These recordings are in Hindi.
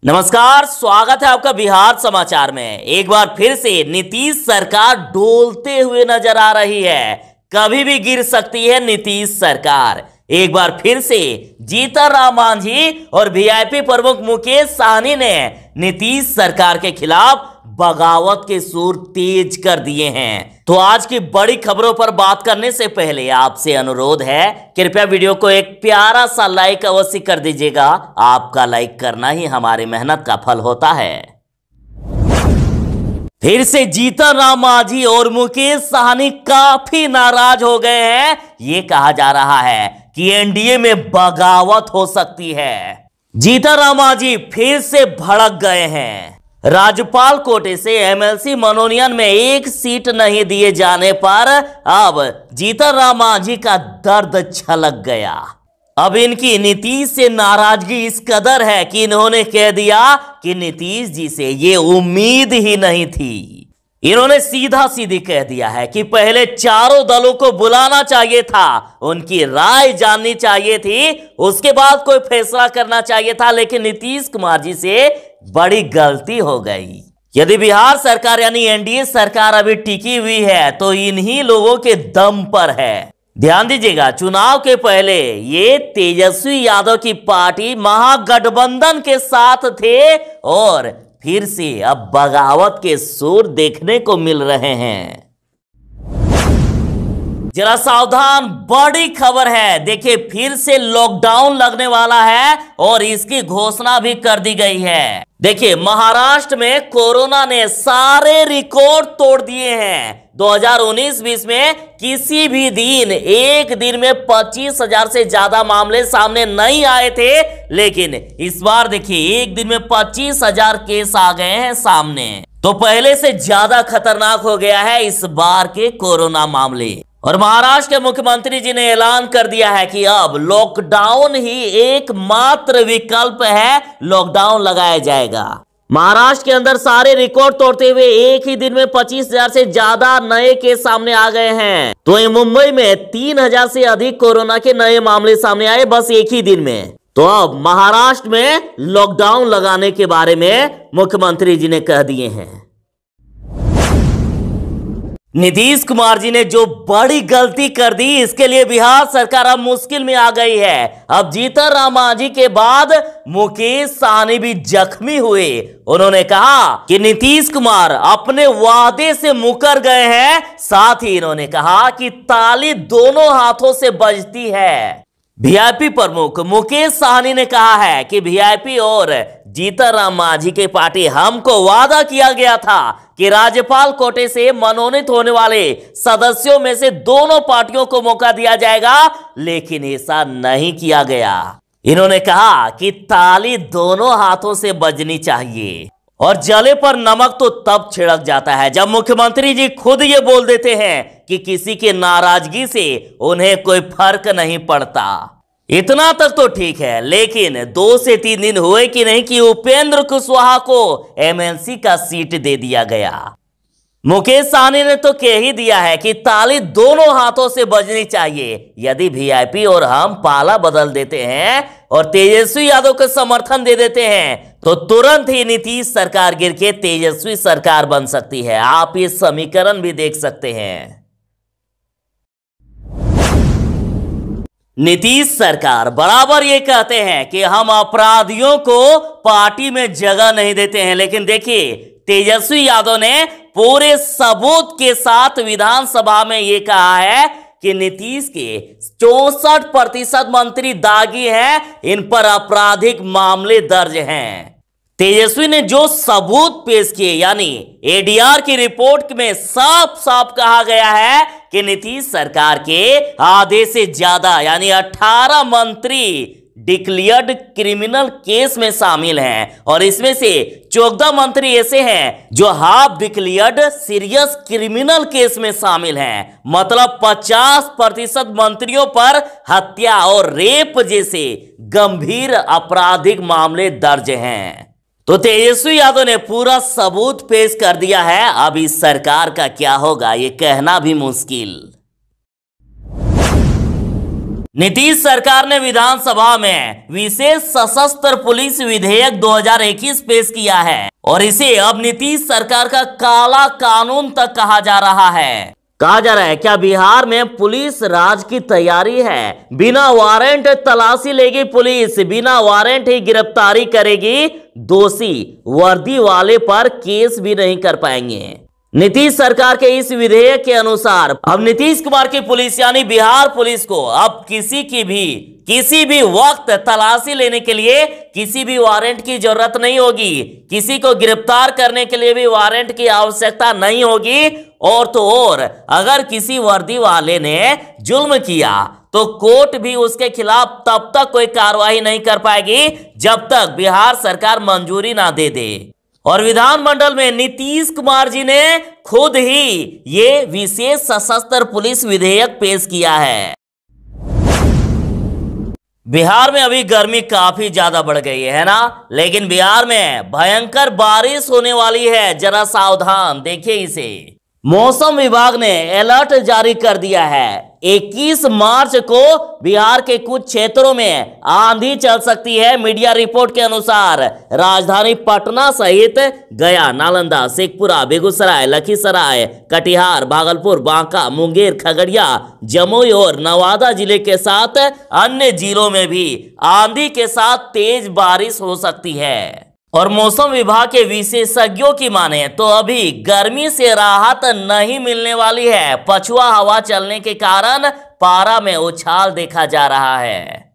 नमस्कार, स्वागत है आपका बिहार समाचार में। एक बार फिर से नीतीश सरकार डोलते हुए नजर आ रही है। कभी भी गिर सकती है नीतीश सरकार। एक बार फिर से जीतन राम मांझी और वीआईपी प्रमुख मुकेश सहनी ने नीतीश सरकार के खिलाफ बगावत के सुर तेज कर दिए हैं। तो आज की बड़ी खबरों पर बात करने से पहले आपसे अनुरोध है, कृपया वीडियो को एक प्यारा सा लाइक अवश्य कर दीजिएगा। आपका लाइक करना ही हमारी मेहनत का फल होता है। फिर से जीतन राम मांझी और मुकेश सहनी काफी नाराज हो गए हैं। ये कहा जा रहा है कि एनडीए में बगावत हो सकती है। जीतन राम मांझी फिर से भड़क गए हैं। राज्यपाल कोटे से एमएलसी मनोनयन में एक सीट नहीं दिए जाने पर अब जीतन राम मांझी का दर्द छलक गया। अब इनकी नीतीश से नाराजगी इस कदर है कि इन्होंने कह दिया कि नीतीश जी से ये उम्मीद ही नहीं थी। इन्होंने सीधा सीधी कह दिया है कि पहले चारों दलों को बुलाना चाहिए था, उनकी राय जाननी चाहिए थी, उसके बाद कोई फैसला करना चाहिए था। लेकिन नीतीश कुमार जी से बड़ी गलती हो गई। यदि बिहार सरकार यानी एनडीए सरकार अभी टिकी हुई है तो इन्हीं लोगों के दम पर है। ध्यान दीजिएगा, चुनाव के पहले ये तेजस्वी यादव की पार्टी महागठबंधन के साथ थे और फिर से अब बगावत के सुर देखने को मिल रहे हैं। जरा सावधान, बड़ी खबर है। देखिए, फिर से लॉकडाउन लगने वाला है और इसकी घोषणा भी कर दी गई है। देखिए, महाराष्ट्र में कोरोना ने सारे रिकॉर्ड तोड़ दिए हैं। 2019-20 में किसी भी दिन एक दिन में 25,000 से ज्यादा मामले सामने नहीं आए थे, लेकिन इस बार देखिए एक दिन में 25,000 केस आ गए हैं सामने। तो पहले से ज्यादा खतरनाक हो गया है इस बार के कोरोना मामले। और महाराष्ट्र के मुख्यमंत्री जी ने ऐलान कर दिया है कि अब लॉकडाउन ही एकमात्र विकल्प है, लॉकडाउन लगाया जाएगा। महाराष्ट्र के अंदर सारे रिकॉर्ड तोड़ते हुए एक ही दिन में 25,000 से ज्यादा नए केस सामने आ गए हैं। तो मुंबई में 3,000 से अधिक कोरोना के नए मामले सामने आए बस एक ही दिन में। तो अब महाराष्ट्र में लॉकडाउन लगाने के बारे में मुख्यमंत्री जी ने कह दिए हैं। नीतीश कुमार जी ने जो बड़ी गलती कर दी, इसके लिए बिहार सरकार अब मुश्किल में आ गई है। अब जीतन राम मांझी के बाद मुकेश सहनी भी जख्मी हुए। उन्होंने कहा कि नीतीश कुमार अपने वादे से मुकर गए हैं। साथ ही इन्होंने कहा कि ताली दोनों हाथों से बजती है। वीआईपी प्रमुख मुकेश सहनी ने कहा है कि वीआईपी और जीतन राम मांझी की पार्टी हमको वादा किया गया था कि राज्यपाल कोटे से मनोनीत होने वाले सदस्यों में से दोनों पार्टियों को मौका दिया जाएगा, लेकिन ऐसा नहीं किया गया। इन्होंने कहा कि ताली दोनों हाथों से बजनी चाहिए। और जले पर नमक तो तब छिड़क जाता है जब मुख्यमंत्री जी खुद ये बोल देते हैं कि किसी की नाराजगी से उन्हें कोई फर्क नहीं पड़ता। इतना तक तो ठीक है, लेकिन 2 से 3 दिन हुए कि नहीं कि उपेंद्र कुशवाहा को एमएलसी का सीट दे दिया गया। मुकेश सहनी ने तो कह ही दिया है कि ताली दोनों हाथों से बजनी चाहिए। यदि वीआईपी और हम पाला बदल देते हैं और तेजस्वी यादव को समर्थन दे देते हैं तो तुरंत ही नीतीश सरकार गिर के तेजस्वी सरकार बन सकती है। आप ये समीकरण भी देख सकते हैं। नीतीश सरकार बराबर ये कहते हैं कि हम अपराधियों को पार्टी में जगह नहीं देते हैं, लेकिन देखिए तेजस्वी यादव ने पूरे सबूत के साथ विधानसभा में ये कहा है कि नीतीश के 64% मंत्री दागी हैं, इन पर आपराधिक मामले दर्ज हैं। तेजस्वी ने जो सबूत पेश किए, यानी एडीआर की रिपोर्ट में साफ साफ कहा गया है कि नीतीश सरकार के आधे से ज्यादा यानी 18 मंत्री डिक्लेयर्ड क्रिमिनल केस में शामिल हैं और इसमें से 14 मंत्री ऐसे हैं जो half declared serious criminal case में शामिल हैं। मतलब 50% मंत्रियों पर हत्या और रेप जैसे गंभीर आपराधिक मामले दर्ज हैं। तो तेजस्वी यादव ने पूरा सबूत पेश कर दिया है। अब इस सरकार का क्या होगा ये कहना भी मुश्किल। नीतीश सरकार ने विधानसभा में विशेष सशस्त्र पुलिस विधेयक 2021 पेश किया है और इसे अब नीतीश सरकार का काला कानून तक कहा जा रहा है। कहा जा रहा है क्या बिहार में पुलिस राज की तैयारी है? बिना वारंट तलाशी लेगी पुलिस, बिना वारंट ही गिरफ्तारी करेगी, दोषी वर्दी वाले पर केस भी नहीं कर पाएंगे। नीतीश सरकार के इस विधेयक के अनुसार अब नीतीश कुमार की पुलिस यानी बिहार पुलिस को अब किसी भी वक्त तलाशी लेने के लिए किसी भी वारंट की जरूरत नहीं होगी, किसी को गिरफ्तार करने के लिए भी वारंट की आवश्यकता नहीं होगी। और तो और अगर किसी वर्दी वाले ने जुल्म किया तो कोर्ट भी उसके खिलाफ तब तक कोई कार्रवाई नहीं कर पाएगी जब तक बिहार सरकार मंजूरी ना दे दे। और विधानमंडल में नीतीश कुमार जी ने खुद ही ये विशेष सशस्त्र पुलिस विधेयक पेश किया है। बिहार में अभी गर्मी काफी ज्यादा बढ़ गई है ना, लेकिन बिहार में भयंकर बारिश होने वाली है, जरा सावधान देखिए इसे। मौसम विभाग ने अलर्ट जारी कर दिया है। 21 मार्च को बिहार के कुछ क्षेत्रों में आंधी चल सकती है। मीडिया रिपोर्ट के अनुसार राजधानी पटना सहित गया, नालंदा, शेखपुरा, बेगूसराय, लखीसराय, कटिहार, भागलपुर, बांका, मुंगेर, खगड़िया, जमुई और नवादा जिले के साथ अन्य जिलों में भी आंधी के साथ तेज बारिश हो सकती है। और मौसम विभाग के विशेषज्ञों की माने तो अभी गर्मी से राहत नहीं मिलने वाली है। पछुआ हवा चलने के कारण पारा में उछाल देखा जा रहा है।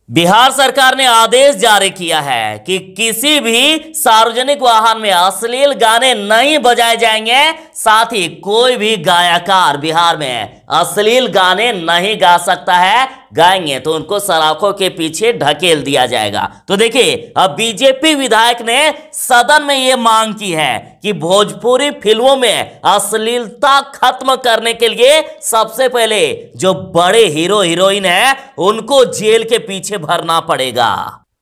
बिहार सरकार ने आदेश जारी किया है कि किसी भी सार्वजनिक वाहन में अश्लील गाने नहीं बजाए जाएंगे। साथ ही कोई भी गायकार बिहार में अश्लील गाने नहीं गा सकता है, गाएंगे तो उनको सलाखों के पीछे ढकेल दिया जाएगा। तो देखिए अब बीजेपी विधायक ने सदन में यह मांग की है कि भोजपुरी फिल्मों में अश्लीलता खत्म करने के लिए सबसे पहले जो बड़े हीरो हीरोइन हैं उनको जेल के पीछे भरना पड़ेगा।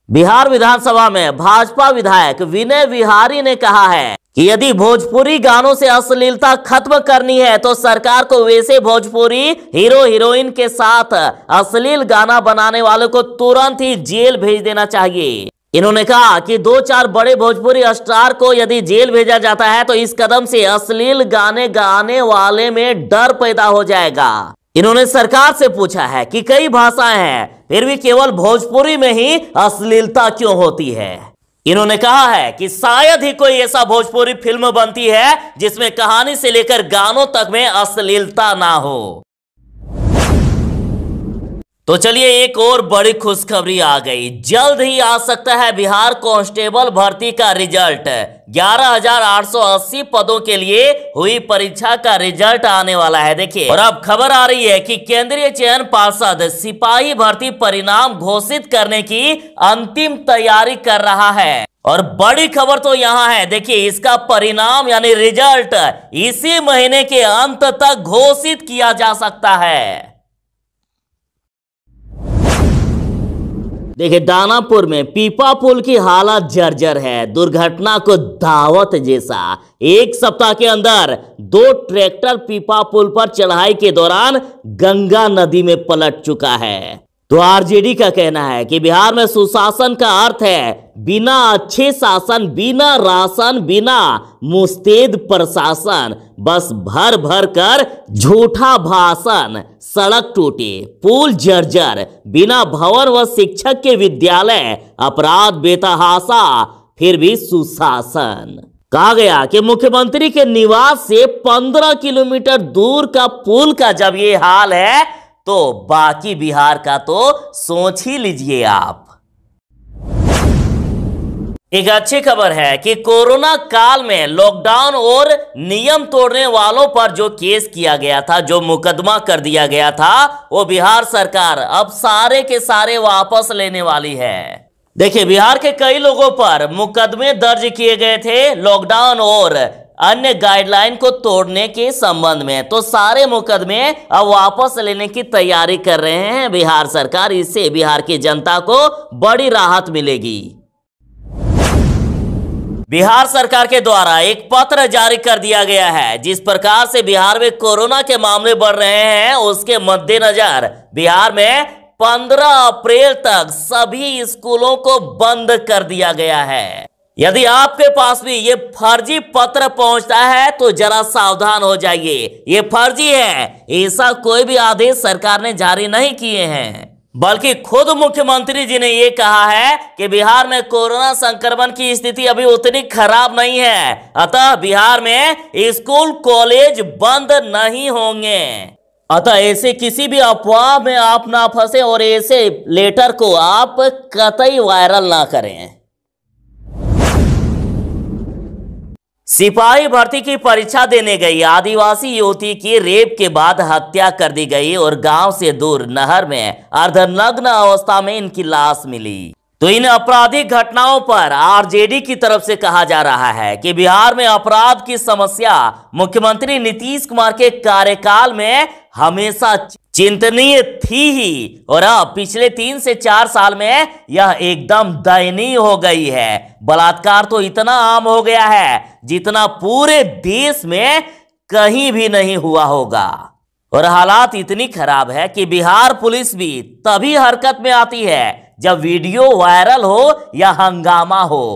बिहार विधानसभा में भाजपा विधायक विनय विहारी ने कहा है कि यदि भोजपुरी गानों से अश्लीलता खत्म करनी है तो सरकार को वैसे भोजपुरी हीरो हीरोइन के साथ अश्लील गाना बनाने वालों को तुरंत ही जेल भेज देना चाहिए। इन्होंने कहा कि 2-4 बड़े भोजपुरी स्टार को यदि जेल भेजा जाता है तो इस कदम से अश्लील गाने गाने वाले में डर पैदा हो जाएगा। इन्होंने सरकार से पूछा है कि कई भाषाएं हैं फिर भी केवल भोजपुरी में ही अश्लीलता क्यों होती है। इन्होंने कहा है कि शायद ही कोई ऐसा भोजपुरी फिल्म बनती है जिसमें कहानी से लेकर गानों तक में अश्लीलता ना हो। तो चलिए एक और बड़ी खुशखबरी आ गई, जल्द ही आ सकता है बिहार कांस्टेबल भर्ती का रिजल्ट। 11,880 पदों के लिए हुई परीक्षा का रिजल्ट आने वाला है। देखिए और अब खबर आ रही है कि केंद्रीय चयन पार्षद सिपाही भर्ती परिणाम घोषित करने की अंतिम तैयारी कर रहा है। और बड़ी खबर तो यहां है, देखिए इसका परिणाम यानी रिजल्ट इसी महीने के अंत तक घोषित किया जा सकता है। देखिए दानापुर में पीपा पुल की हालत जर्जर है, दुर्घटना को दावत जैसा। एक सप्ताह के अंदर 2 ट्रैक्टर पीपा पुल पर चढ़ाई के दौरान गंगा नदी में पलट चुका है। तो आरजेडी का कहना है कि बिहार में सुशासन का अर्थ है बिना अच्छे शासन, बिना राशन, बिना मुस्तैद प्रशासन, बस भर भर कर झूठा भाषण। सड़क टूटे, पुल जर्जर, बिना भवन व शिक्षक के विद्यालय, अपराध बेतहाशा, फिर भी सुशासन। कहा गया कि मुख्यमंत्री के निवास से 15 किलोमीटर दूर का पुल का जब ये हाल है तो बाकी बिहार का तो सोच ही लीजिए आप। एक अच्छी खबर है कि कोरोना काल में लॉकडाउन और नियम तोड़ने वालों पर जो केस किया गया था, जो मुकदमा कर दिया गया था, वो बिहार सरकार अब सारे के सारे वापस लेने वाली है। देखिए बिहार के कई लोगों पर मुकदमे दर्ज किए गए थे लॉकडाउन और अन्य गाइडलाइन को तोड़ने के संबंध में, तो सारे मुकदमे अब वापस लेने की तैयारी कर रहे हैं बिहार सरकार। इससे बिहार की जनता को बड़ी राहत मिलेगी। बिहार सरकार के द्वारा एक पत्र जारी कर दिया गया है। जिस प्रकार से बिहार में कोरोना के मामले बढ़ रहे हैं, उसके मद्देनजर बिहार में 15 अप्रैल तक सभी स्कूलों को बंद कर दिया गया है। यदि आपके पास भी ये फर्जी पत्र पहुंचता है तो जरा सावधान हो जाइए, ये फर्जी है। ऐसा कोई भी आदेश सरकार ने जारी नहीं किए हैं, बल्कि खुद मुख्यमंत्री जी ने ये कहा है कि बिहार में कोरोना संक्रमण की स्थिति अभी उतनी खराब नहीं है, अतः बिहार में स्कूल कॉलेज बंद नहीं होंगे। अतः ऐसे किसी भी अफवाह में आप ना फंसे और ऐसे लेटर को आप कतई वायरल ना करें। सिपाही भर्ती की परीक्षा देने गई आदिवासी युवती की रेप के बाद हत्या कर दी गई और गांव से दूर नहर में अर्धनग्न अवस्था में इनकी लाश मिली। तो इन आपराधिक घटनाओं पर आरजेडी की तरफ से कहा जा रहा है कि बिहार में अपराध की समस्या मुख्यमंत्री नीतीश कुमार के कार्यकाल में हमेशा चिंतनीय थी ही, और अब पिछले 3 से 4 साल में यह एकदम दयनीय हो गई है। बलात्कार तो इतना आम हो गया है जितना पूरे देश में कहीं भी नहीं हुआ होगा, और हालात इतनी खराब है कि बिहार पुलिस भी तभी हरकत में आती है जब वीडियो वायरल हो या हंगामा हो।